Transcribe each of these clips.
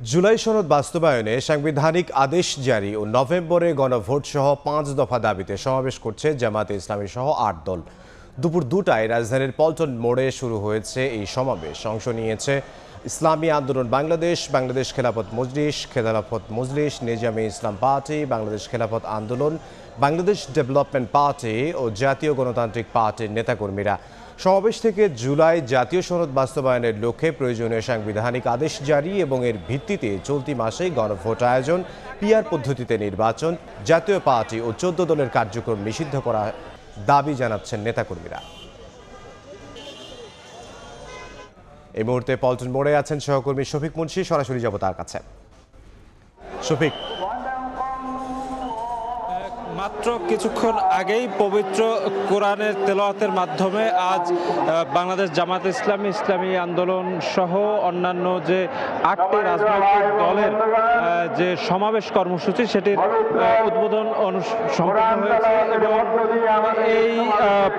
জুলাই সনদ বাস্তবায়নে সাংবিধানিক আদেশ জারি ও নভেম্বরে গণভোট সহ ৫ দফা দাবিতে সমাবেশ করছে জামায়াতে ইসলামী সহ ৮ দল। দুপুর ২টায় রাজধানীর পল্টন মোড়ে শুরু হয়েছে এই সমাবেশ। অংশ নিয়েছে ইসলামী আন্দোলন বাংলাদেশ, বাংলাদেশ খেলাফত মজলিস, নিজামে ইসলাম পার্টি, বাংলাদেশ খেলাফত আন্দোলন, বাংলাদেশ ডেভেলপমেন্ট পার্টি ও জাতীয় গণতান্ত্রিক পার্টির নেতাকর্মীরা। সমাবেশ থেকে জুলাই জাতীয় সনদ বাস্তবায়নের লক্ষ্যে প্রয়োজনীয় সাংবিধানিক আদেশ জারি এবং এর ভিত্তিতে চলতি মাসেই গণভোট আয়োজন, পিআর পদ্ধতিতে নির্বাচন, জাতীয় পার্টি ও ১৪ দলের কার্যক্রম নিষিদ্ধ করার দাবি জানাচ্ছেন নেতাকর্মীরা। এই মুহূর্তে পল্টন মোড়ে আছেন সহকর্মী শফিক মুন্সি, সরাসরি যাব তার কাছে। শফিক, মাত্র কিছুক্ষণ আগেই পবিত্র কোরআনের তেলাওয়াতের মাধ্যমে আজ বাংলাদেশ জামায়াতে ইসলামী আন্দোলন সহ অন্যান্য যে ৮টি রাজনৈতিক দলের যে সমাবেশ কর্মসূচি সেটির উদ্বোধন সম্পন্ন হয়েছে এবং এই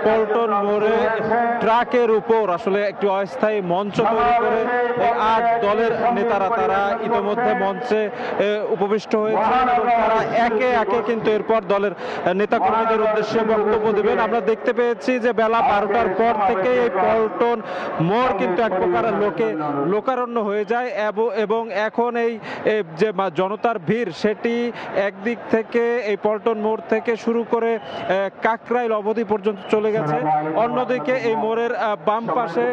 পল্টন মোড়ে ট্রাকের উপর আসলে একটি অস্থায়ী মঞ্চ তৈরি করে এই ৮ দলের নেতারা তারা ইতিমধ্যে মঞ্চে উপবিষ্ট হয়েছেন এবং তারা একে একে কিন্তু এরপর দলের নেতাকর্মীদের উদ্দেশ্যে বক্তব্য দেবেন। আমরা দেখতে পেয়েছি যে বেলা ১২টার পর থেকে এই পল্টন মোড় কিন্তু এক প্রকার লোকারণ্য হয়ে যায় এবং এখন এই যে জনতার ভিড় সেটি একদিক থেকে এই পল্টন মোড় থেকে শুরু করে কাকরাইল অবধি পর্যন্ত চলে গেছে। অন্যদিকে এই মোড়ের বাম পাশে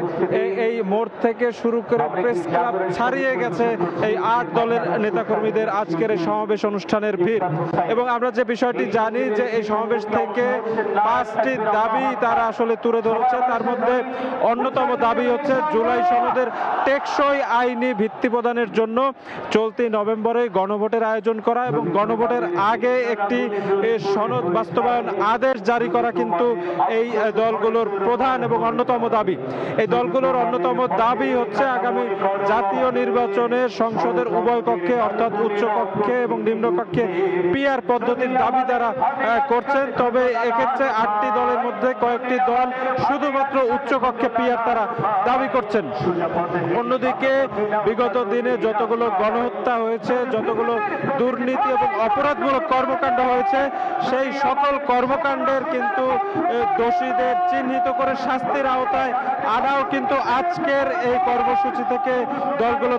এই মোড় থেকে শুরু করে প্রেস ক্লাব ছাড়িয়ে গেছে এই ৮ দলের নেতাকর্মীদের আজকের এই সমাবেশ অনুষ্ঠানের ভিড়। এবং আমরা যে বিষয়টি জানি যে এই সমাবেশ থেকে ৫টি দাবি তারা আসলে তুলে ধরেছে। তার মধ্যে অন্যতম দাবি হচ্ছে জুলাই সনদের টেকসই আইনি ভিত্তি প্রদানের জন্য চলতি নভেম্বরে গণভোটের আয়োজন করা এবং গণভোটের আগে একটি সনদ বাস্তবায়ন আদেশ জারি করা কিন্তু এই দলগুলোর প্রধান এবং অন্যতম দাবি। এই দলগুলোর অন্যতম দাবি হচ্ছে আগামী জাতীয় নির্বাচনে সংসদের উভয় কক্ষে অর্থাৎ উচ্চ কক্ষে এবং নিম্ন কক্ষে পিআর পদ্ধতির দাবি তারা করছেন। তবে এক্ষেত্রে ৮টি দলের মধ্যে কয়েকটি দল শুধুমাত্র উচ্চ কক্ষে পিআর তারা দাবি করছেন। অন্যদিকে বিগত দিনে যতগুলো গণহত্যা হয়েছে, যতগুলো দুর্নীতি এবং অপরাধমূলক কর্মকাণ্ড হয়েছে সেই সকল কর্মকাণ্ডের কিন্তু দোষীদের চিহ্নিত করে শাস্তির আওতায় আনাও কিন্তু আজকের এই কর্মসূচি থেকে দলগুলো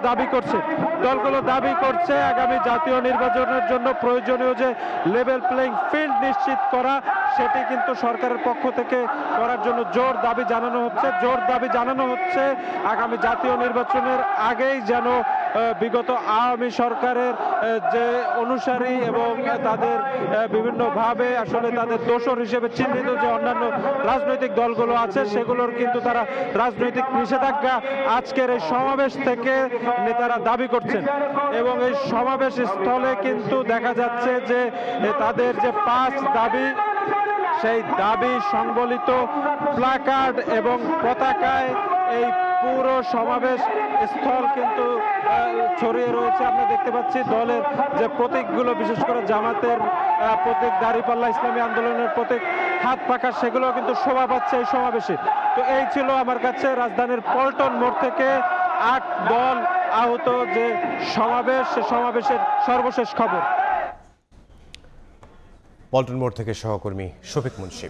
দাবি করছে আগামী জাতীয় নির্বাচনের জন্য প্রয়োজনীয় যে লেভেল প্লেইং ফিল্ড নিশ্চিত করা সেটি কিন্তু সরকারের পক্ষ থেকে করার জন্য জোর দাবি জানানো হচ্ছে আগামী জাতীয় নির্বাচনের আগেই যেন বিগত আওয়ামী সরকারের যে অনুসারী এবং তাদের বিভিন্নভাবে আসলে তাদের দোষর হিসেবে চিহ্নিত যে অন্যান্য রাজনৈতিক দলগুলো আছে সেগুলোর কিন্তু তারা রাজনৈতিক নিষেধাজ্ঞা আজকের এই সমাবেশ থেকে নেতারা দাবি করছেন। এবং এই সমাবেশ স্থলে কিন্তু দেখা যাচ্ছে যে তাদের যে ৫ দাবি সেই দাবি সংবলিত প্ল্যাকার্ড এবং পতাকায় এই পুরো সমাবেশ স্থল কিন্তু ছড়িয়ে রয়েছে। আমরা দেখতে পাচ্ছি দলের যে প্রতীকগুলো, বিশেষ করে জামাতের প্রতীক, দাঁড়িপাল্লা ইসলামী আন্দোলনের প্রতীক, হাত পাখা, সেগুলো কিন্তু শোভা পাচ্ছে এই সমাবেশে। তো এই ছিল আমার কাছে রাজধানীর পল্টন মোড় থেকে ৮ দল আহত যে সমাবেশ, সে সমাবেশের সর্বশেষ খবর। পল্টন মোড় থেকে সহকর্মী শফিক মুন্সি।